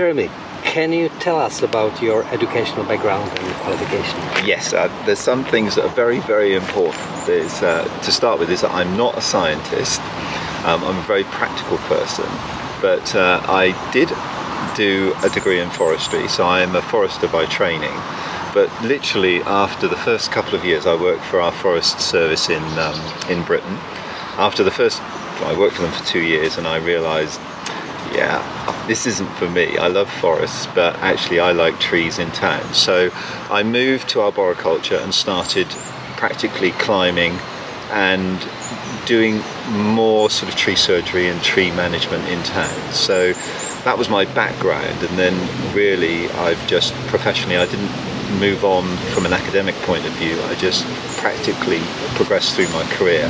Jeremy, can you tell us about your educational background and qualification? Yes, there's some things that are very, very important. There's, to start with, is that I'm not a scientist. I'm a very practical person, but I did do a degree in forestry, so I'm a forester by training. But literally after the first couple of years, I worked for our forest service in Britain. After the first, I worked for them for 2 years, and I realised, yeah, this isn't for me. I love forests, but actually I like trees in town. So I moved to arboriculture and started practically climbing and doing more sort of tree surgery and tree management in town. So that was my background, and then really I've just professionally, I didn't move on from an academic point of view. I just practically progressed through my career.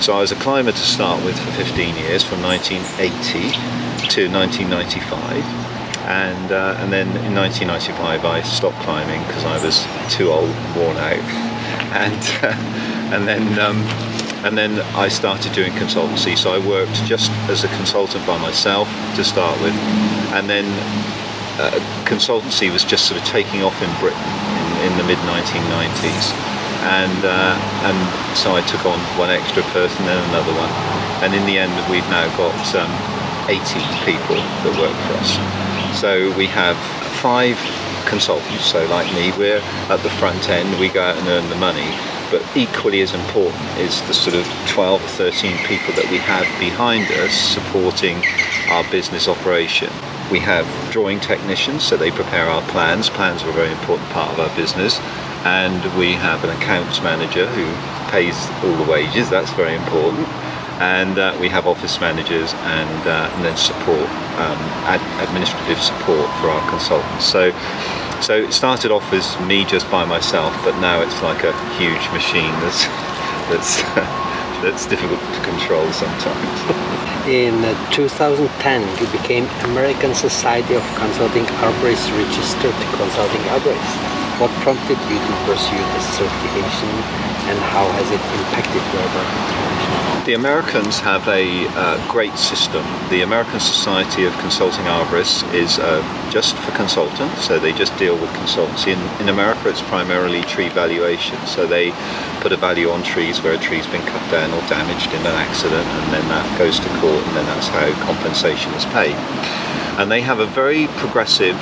So I was a climber to start with for 15 years, from 1980 to 1995, and then in 1995 I stopped climbing because I was too old, worn out, and then I started doing consultancy. So I worked just as a consultant by myself to start with, and then consultancy was just sort of taking off in Britain in the mid-1990s, and so I took on one extra person, then another one, and in the end we've now got 80 people that work for us. So we have 5 consultants, so like me, we're at the front end, we go out and earn the money, but equally as important is the sort of 12 or 13 people that we have behind us supporting our business operation. We have drawing technicians, so they prepare our plans. Plans are a very important part of our business. And we have an accounts manager who pays all the wages, that's very important. And we have office managers and then support, administrative support for our consultants. So it started off as me just by myself, but now it's like a huge machine that's difficult to control sometimes. In 2010, you became American Society of Consulting Arborists registered consulting arborist. What prompted you to pursue this certification, and how has it impacted your work? The Americans have a great system. The American Society of Consulting Arborists is just for consultants, so they just deal with consultancy. In America it's primarily tree valuation, so they put a value on trees where a tree's been cut down or damaged in an accident, and then that goes to court, and then that's how compensation is paid. And they have a very progressive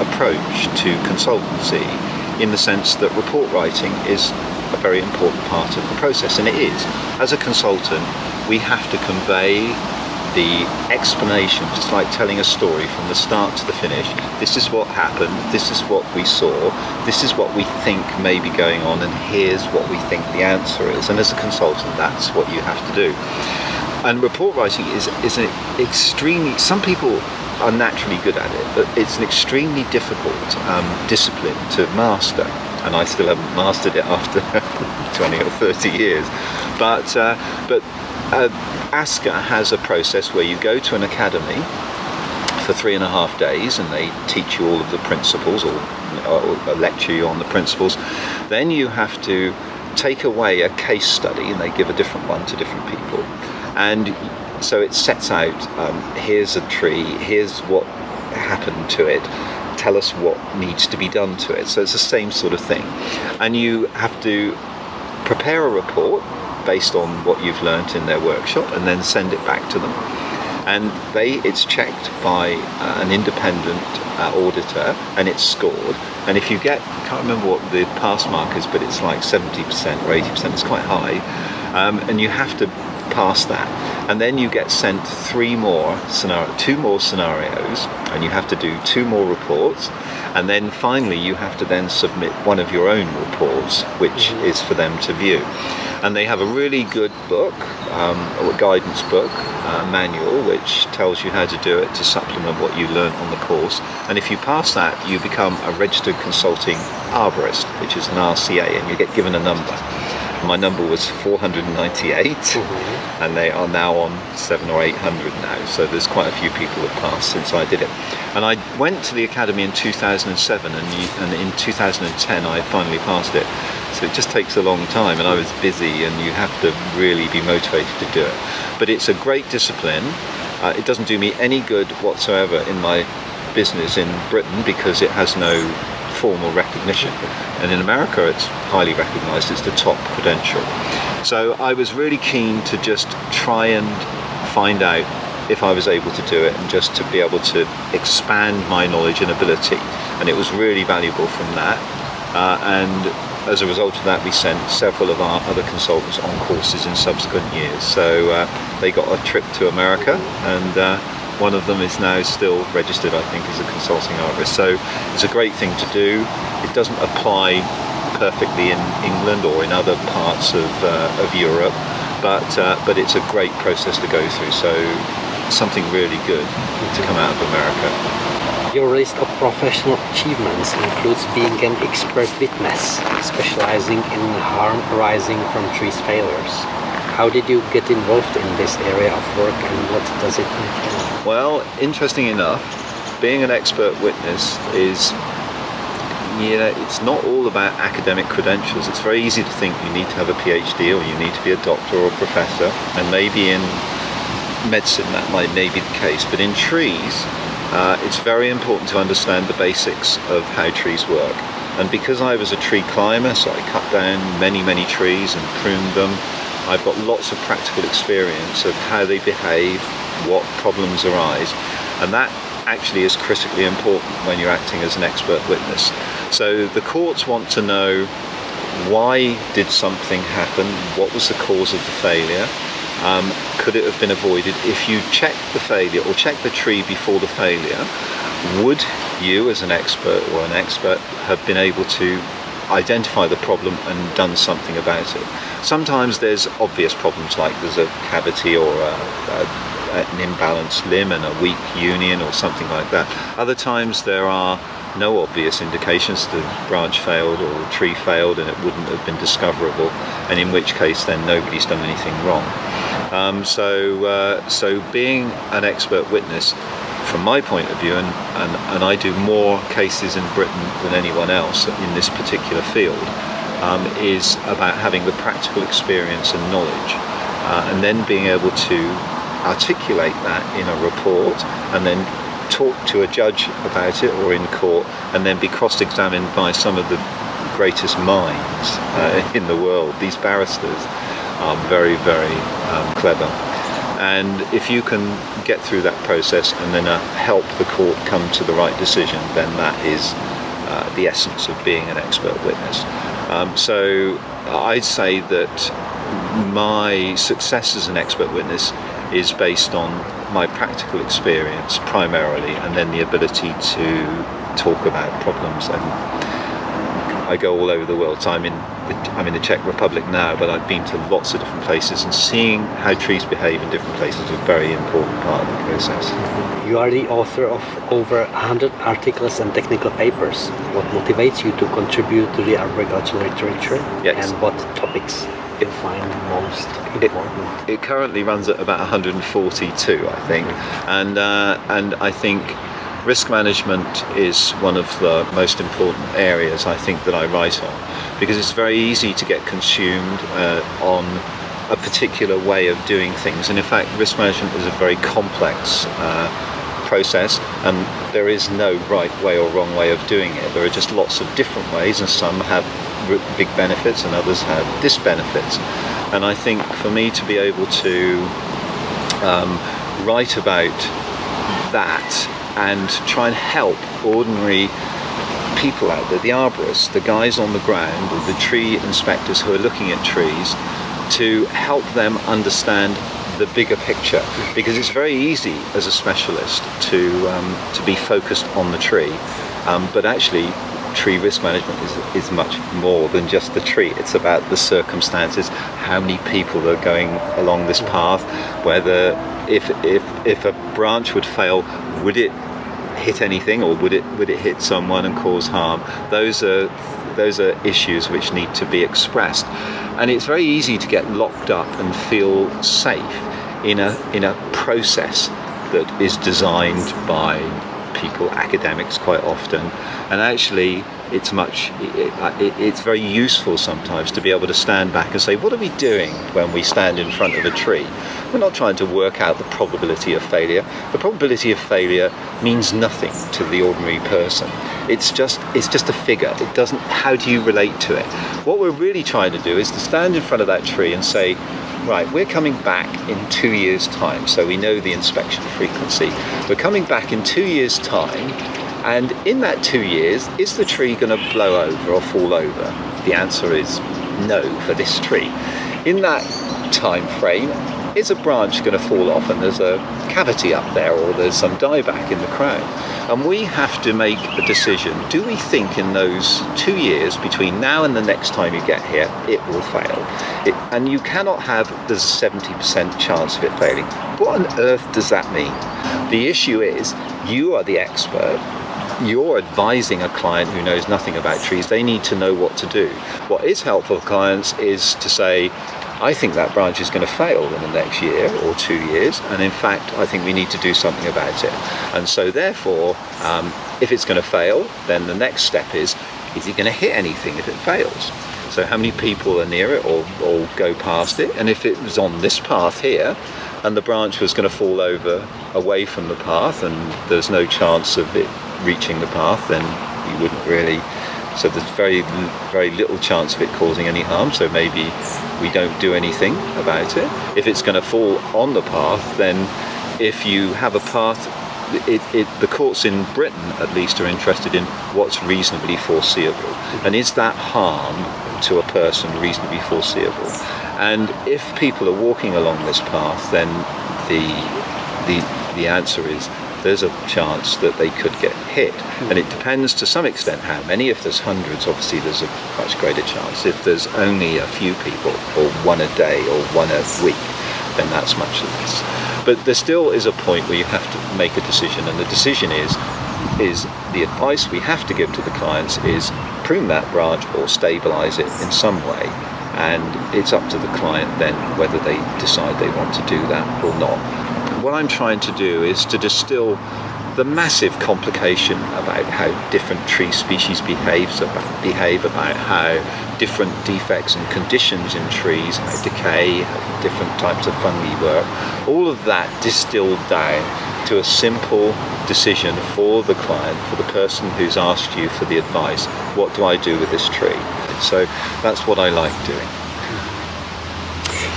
approach to consultancy, in the sense that report writing is a very important part of the process, and it is. As a consultant, we have to convey the explanation, just like telling a story from the start to the finish. This is what happened, this is what we saw, this is what we think may be going on, and here's what we think the answer is. And as a consultant, that's what you have to do. And report writing is an extremely, some people are naturally good at it, but it's an extremely difficult discipline to master, and I still haven't mastered it after 20 or 30 years. But ASCA has a process where you go to an academy for 3.5 days, and they teach you all of the principles, or lecture you on the principles. Then you have to take away a case study, and they give a different one to different people. And so it sets out, here's a tree, here's what happened to it, tell us what needs to be done to it. So it's the same sort of thing. And you have to prepare a report based on what you've learnt in their workshop, and then send it back to them. And it's checked by an independent auditor, and it's scored. And if you get, I can't remember what the pass mark is, but it's like 70% or 80%, it's quite high, and you have to pass that. And then you get sent 2 more scenarios, and you have to do 2 more reports, and then finally you have to then submit one of your own reports, which is for them to view. And they have a really good book, or a guidance book, manual, which tells you how to do it to supplement what you learnt on the course. And if you pass that, you become a registered consulting arborist, which is an RCA, and you get given a number. My number was 498, and they are now on 700 or 800 now, so there's quite a few people that passed since I did it. And I went to the academy in 2007, and in 2010 I finally passed it. So it just takes a long time, and I was busy, and you have to really be motivated to do it. But it's a great discipline. It doesn't do me any good whatsoever in my business in Britain because it has no formal recognition, and in America it's highly recognized. It's the top credential. So I was really keen to just try and find out if I was able to do it, and just to be able to expand my knowledge and ability, and it was really valuable from that. And as a result of that, we sent several of our other consultants on courses in subsequent years. So they got a trip to America, and one of them is now still registered, I think, as a consulting arborist. So it's a great thing to do. It doesn't apply perfectly in England or in other parts of Europe, but it's a great process to go through. So something really good to come out of America. Your list of professional achievements includes being an expert witness, specializing in harm arising from trees failures. How did you get involved in this area of work, and what does it entail? Well, interesting enough, being an expert witness is, it's not all about academic credentials. It's very easy to think you need to have a PhD, or you need to be a doctor or a professor, and maybe in medicine that may be the case, but in trees, it's very important to understand the basics of how trees work. And because I was a tree climber, so I cut down many trees and pruned them, I've got lots of practical experience of how they behave, what problems arise, and that actually is critically important when you're acting as an expert witness. So the courts want to know, why did something happen? What was the cause of the failure? Could it have been avoided? If you checked the failure or checked the tree before the failure, would you as an expert or an expert have been able to identify the problem and done something about it? Sometimes there's obvious problems, like there's a cavity or an imbalanced limb and a weak union or something like that. Other times there are no obvious indications. The branch failed or the tree failed and it wouldn't have been discoverable, and in which case then nobody's done anything wrong. So being an expert witness, from my point of view, and I do more cases in Britain than anyone else in this particular field, is about having the practical experience and knowledge, and then being able to articulate that in a report, and then talk to a judge about it or in court, and then be cross-examined by some of the greatest minds in the world. These barristers are very clever, and if you can get through that process and then help the court come to the right decision, then that is the essence of being an expert witness. So I'd say that my success as an expert witness is based on my practical experience primarily, and then the ability to talk about problems. And I go all over the world. So I'm in the Czech Republic now, but I've been to lots of different places, and seeing how trees behave in different places is a very important part of the process. You are the author of over 100 articles and technical papers. What motivates you to contribute to the arboricultural literature? Yes. And what topics you find most important? It currently runs at about 142, I think, and I think risk management is one of the most important areas, I think, that I write on, because it's very easy to get consumed on a particular way of doing things, and in fact risk management is a very complex process, and there is no right way or wrong way of doing it. There are just lots of different ways, and some have big benefits and others have disbenefits. And I think for me to be able to write about that and try and help ordinary people out there, the arborists, the guys on the ground, the tree inspectors who are looking at trees, to help them understand the bigger picture, because it's very easy as a specialist to be focused on the tree, but actually tree risk management is much more than just the tree. It's about the circumstances, how many people are going along this path, whether if a branch would fail, would it hit anything, or would it hit someone and cause harm? Those are issues which need to be expressed, and it's very easy to get locked up and feel safe in a process that is designed by people, academics quite often, and actually it's very useful sometimes to be able to stand back and say, what are we doing when we stand in front of a tree? We're not trying to work out the probability of failure. The probability of failure means nothing to the ordinary person. It's just a figure. It doesn't. How do you relate to it? What we're really trying to do is to stand in front of that tree and say, right, we're coming back in 2 years' time, so we know the inspection frequency. We're coming back in 2 years' time, and in that 2 years, is the tree going to blow over or fall over? The answer is no for this tree. In that time frame, is a branch going to fall off and there's a cavity up there, or there's some dieback in the crown? And we have to make a decision. Do we think in those 2 years between now and the next time you get here, it will fail? And you cannot have the 70% chance of it failing. What on earth does that mean? The issue is, you are the expert. You're advising a client who knows nothing about trees. They need to know what to do. What is helpful for clients is to say, I think that branch is going to fail in the next year or 2 years, and in fact I think we need to do something about it. And so therefore, if it's going to fail, then the next step is it going to hit anything if it fails? So how many people are near it or go past it? And if it was on this path here and the branch was going to fall over away from the path and there's no chance of it reaching the path, then you wouldn't really. So there's very, very little chance of it causing any harm, so maybe we don't do anything about it. If it's going to fall on the path, then if you have a path, the courts in Britain at least are interested in what's reasonably foreseeable, and is that harm to a person reasonably foreseeable? And if people are walking along this path, then the answer is there's a chance that they could get hit. And it depends to some extent how many. If there's hundreds, obviously there's a much greater chance. If there's only a few people, or one a day or one a week, then that's much less. But there still is a point where you have to make a decision, and the decision is the advice we have to give to the clients is prune that branch or stabilize it in some way. And it's up to the client then whether they decide they want to do that or not. What I'm trying to do is to distill the massive complication about how different tree species behave, about how different defects and conditions in trees, how decay, how different types of fungi work, all of that distilled down to a simple decision for the client, for the person who's asked you for the advice. What do I do with this tree? So that's what I like doing.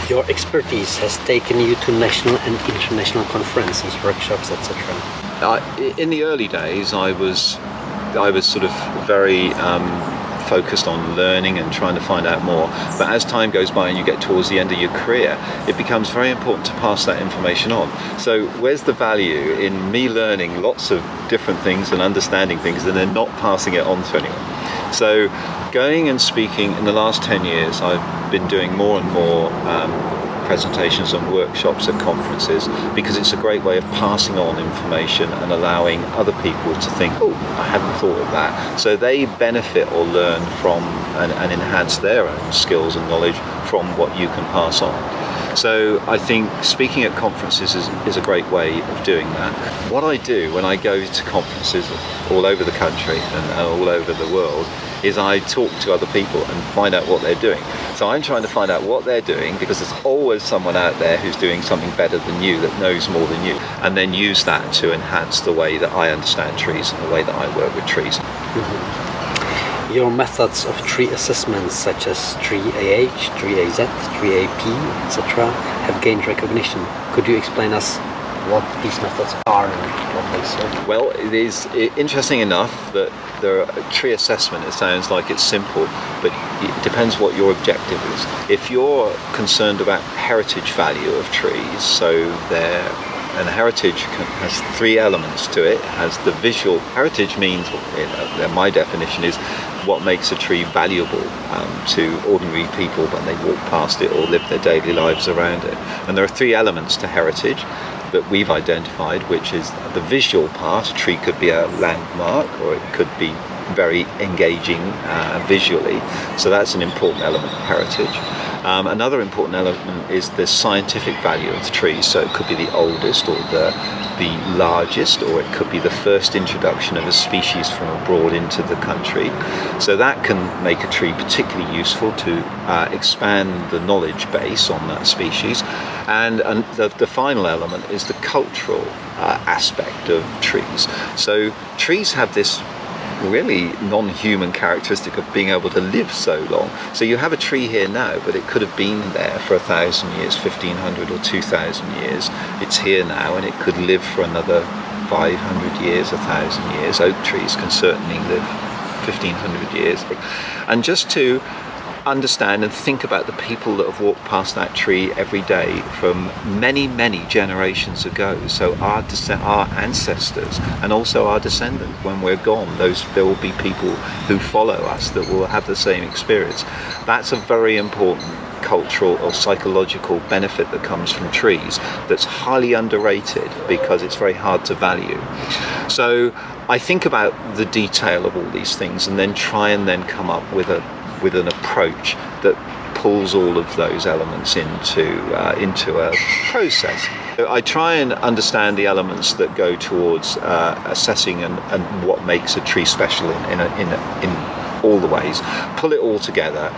Your expertise has taken you to national and international conferences, workshops, etc. In the early days, I was sort of very focused on learning and trying to find out more. But as time goes by and you get towards the end of your career, it becomes very important to pass that information on. So where's the value in me learning lots of different things and understanding things and then not passing it on to anyone? So going and speaking in the last 10 years, I've been doing more and more presentations and workshops at conferences, because it's a great way of passing on information and allowing other people to think, oh, I hadn't thought of that. So they benefit or learn from and enhance their own skills and knowledge from what you can pass on. So I think speaking at conferences is a great way of doing that. What I do when I go to conferences all over the country and all over the world is I talk to other people and find out what they're doing. So I'm trying to find out what they're doing, because there's always someone out there who's doing something better than you, that knows more than you, and then use that to enhance the way that I understand trees and the way that I work with trees. Mm-hmm. Your methods of tree assessments, such as TreeAH, TreeAZ, TreeAP, etc., have gained recognition. Could you explain us what these methods are and what they serve? Well, it is interesting enough that the tree assessment, it sounds like it's simple, but it depends what your objective is. If you're concerned about heritage value of trees, and heritage has three elements to it. It has the visual. Heritage means, my definition is, what makes a tree valuable to ordinary people when they walk past it or live their daily lives around it. And there are three elements to heritage that we've identified, which is the visual part. A tree could be a landmark, or it could be very engaging visually. So that's an important element of heritage. Another important element is the scientific value of the trees. So it could be the oldest or the largest, or it could be the first introduction of a species from abroad into the country. So that can make a tree particularly useful to expand the knowledge base on that species. And the final element is the cultural aspect of trees. So trees have this really non-human characteristic of being able to live so long. So you have a tree here now, but it could have been there for 1,000 years, 1,500 or 2,000 years. It's here now, and it could live for another 500 years, 1,000 years. Oak trees can certainly live 1,500 years. And just to understand and think about the people that have walked past that tree every day from many, many generations ago. So our ancestors and also our descendants, when we're gone, there will be people who follow us that will have the same experience. That's a very important cultural or psychological benefit that comes from trees that's highly underrated because it's very hard to value. So I think about the detail of all these things and then try and then come up with an approach that pulls all of those elements into a process. I try and understand the elements that go towards assessing and what makes a tree special in all the ways. Pull it all together,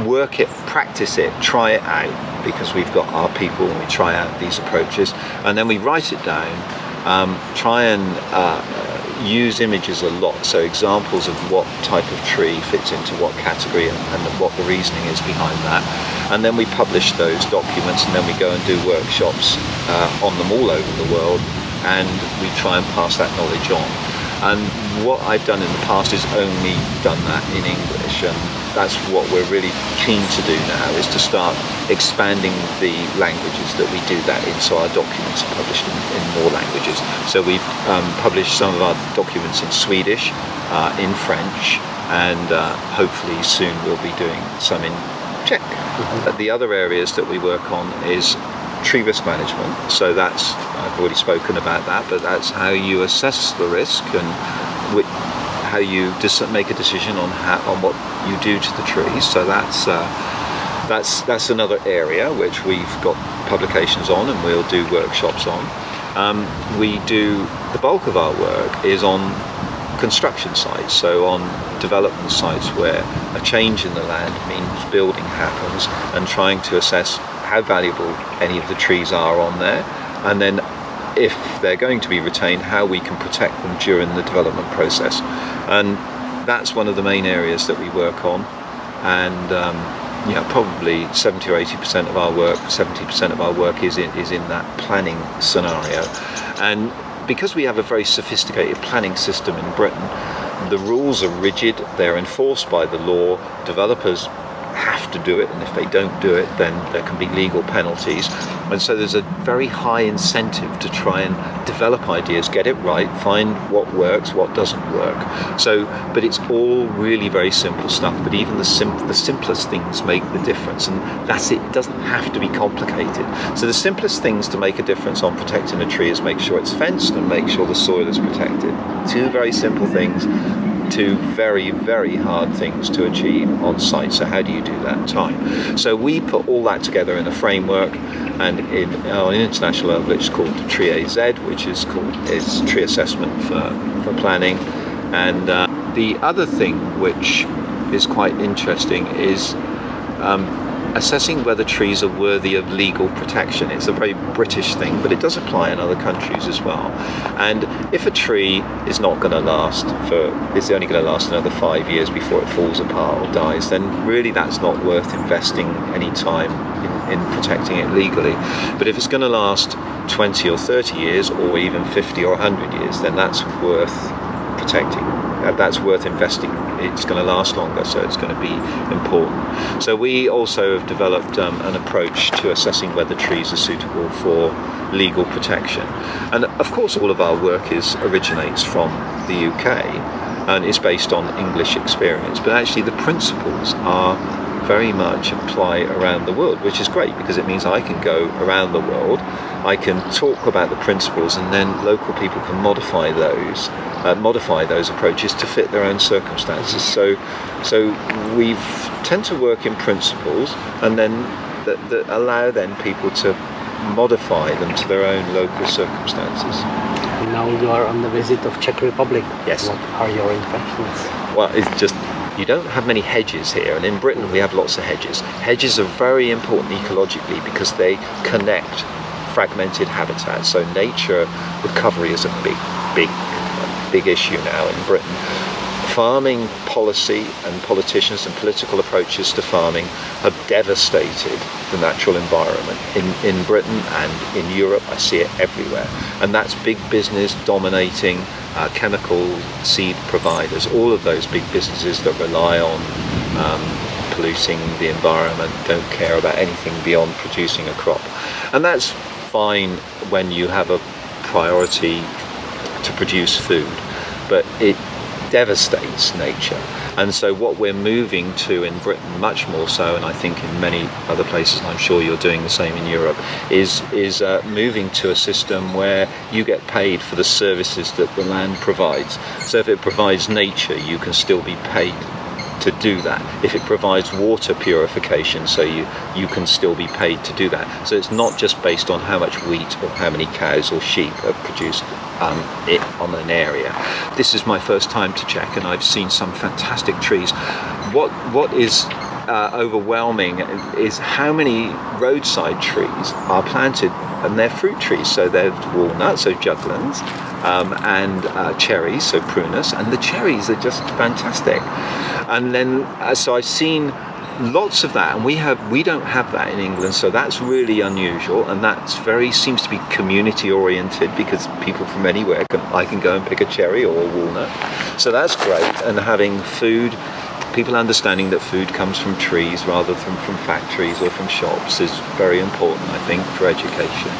work it, practice it, try it out, because we've got our people and we try out these approaches, and then we write it down. Try and use images a lot, so examples of what type of tree fits into what category and what the reasoning is behind that, and then we publish those documents, and then we go and do workshops on them all over the world, and we try and pass that knowledge on. And what I've done in the past is only done that in English, and that's what we're really keen to do now, is to start expanding the languages that we do that in, so our documents are published in more languages. So we've published some of our documents in Swedish, in French, and hopefully soon we'll be doing some in Czech. The other areas that we work on is tree risk management. So I've already spoken about that, but that's how you assess the risk and how you make a decision on what you do to the trees. So that's another area which we've got publications on and we'll do workshops on. The bulk of our work is on construction sites, so on development sites where a change in the land means building happens, and trying to assess how valuable any of the trees are on there, and then if they're going to be retained, how we can protect them during the development process. And that's one of the main areas that we work on, and probably 70 or 80% of our work, 70% of our work is in that planning scenario. And because we have a very sophisticated planning system in Britain, the rules are rigid, they're enforced by the law, developers have to do it, and if they don't do it then there can be legal penalties, and so there's a very high incentive to try and develop ideas, get it right, find what works, what doesn't work. So, but it's all really very simple stuff, but even the simplest things make the difference, and that's it. It doesn't have to be complicated. So the simplest things to make a difference on protecting a tree is make sure it's fenced and make sure the soil is protected. Two very simple things, two very, very hard things to achieve on site. So how do you do that in time? So we put all that together in a framework, and on an international level it's called TreeAZ, which is tree assessment for planning. And the other thing which is quite interesting is assessing whether trees are worthy of legal protection. It's a very British thing, but it does apply in other countries as well. And if a tree is not going to last it's only going to last another 5 years before it falls apart or dies, then really that's not worth investing any time in protecting it legally. But if it's going to last 20 or 30 years, or even 50 or 100 years, then that's worth protecting. That's worth investing. It's going to last longer, so it's going to be important. So we also have developed an approach to assessing whether trees are suitable for legal protection. And of course all of our work originates from the UK and is based on English experience, but actually the principles are very much apply around the world, which is great because it means I can go around the world, I can talk about the principles, and then local people can modify those approaches to fit their own circumstances. So we tend to work in principles, and then that allow then people to modify them to their own local circumstances. Now you are on the visit of Czech Republic. Yes. What are your impressions? Well, it's just, you don't have many hedges here, and in Britain we have lots of hedges. Hedges are very important ecologically because they connect fragmented habitats. So nature recovery is a big issue now in Britain. Farming policy and politicians and political approaches to farming have devastated the natural environment in Britain and in Europe. I see it everywhere, and that's big business dominating chemical seed providers, all of those big businesses that rely on polluting the environment, don't care about anything beyond producing a crop. And that's fine when you have a priority to produce food, but it devastates nature. And so what we're moving to in Britain, much more so, and I think in many other places, and I'm sure you're doing the same in Europe, is moving to a system where you get paid for the services that the land provides. So if it provides nature, you can still be paid to do that. If it provides water purification, so you can still be paid to do that. So it's not just based on how much wheat or how many cows or sheep are produced on an area. This is my first time to Czech, and I've seen some fantastic trees. What is overwhelming is how many roadside trees are planted, and they're fruit trees. So they're walnuts, so juglans, and cherries, so prunus, and the cherries are just fantastic. And then so I've seen lots of that, and we don't have that in England, so that's really unusual, and that's seems to be community oriented, because people from anywhere I can go and pick a cherry or a walnut, so that's great. And having food, people understanding that food comes from trees rather than from factories or from shops is very important, I think, for education.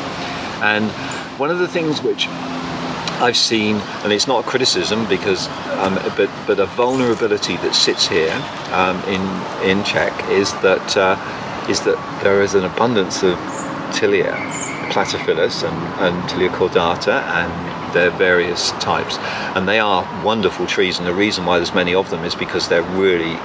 And one of the things which I've seen, and it's not a criticism, because but a vulnerability that sits here in Czech is that there is an abundance of Tilia platyphilus and Tilia cordata, and their various types, and they are wonderful trees. And the reason why there's many of them is because they're really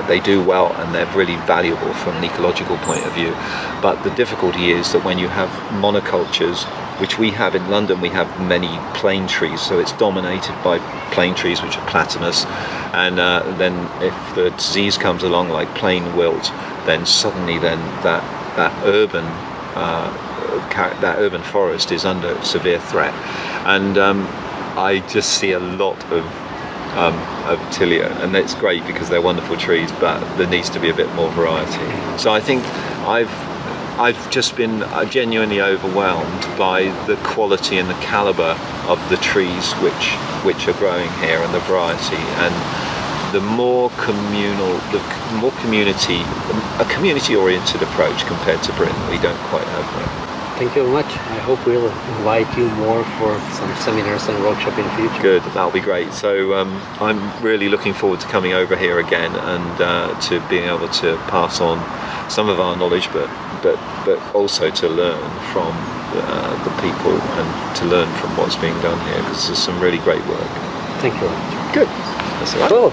they do well, and they're really valuable from an ecological point of view. But the difficulty is that when you have monocultures, which we have in London, we have many plane trees, so it's dominated by plane trees, which are platinous, and then if the disease comes along like plain wilt, then suddenly that urban forest is under severe threat. And I just see a lot of Tilia, and it's great because they're wonderful trees, but there needs to be a bit more variety. So I think I've just been genuinely overwhelmed by the quality and the caliber of the trees which are growing here, and the variety, and the more community-oriented approach compared to Britain. We don't quite have that. Thank you very much. I hope we'll invite you more for some seminars and workshops in the future. Good, that'll be great. So I'm really looking forward to coming over here again, and to being able to pass on some of our knowledge, but also to learn from the people, and to learn from what's being done here, because there's some really great work. Thank you very much. Good. That's all right. Well,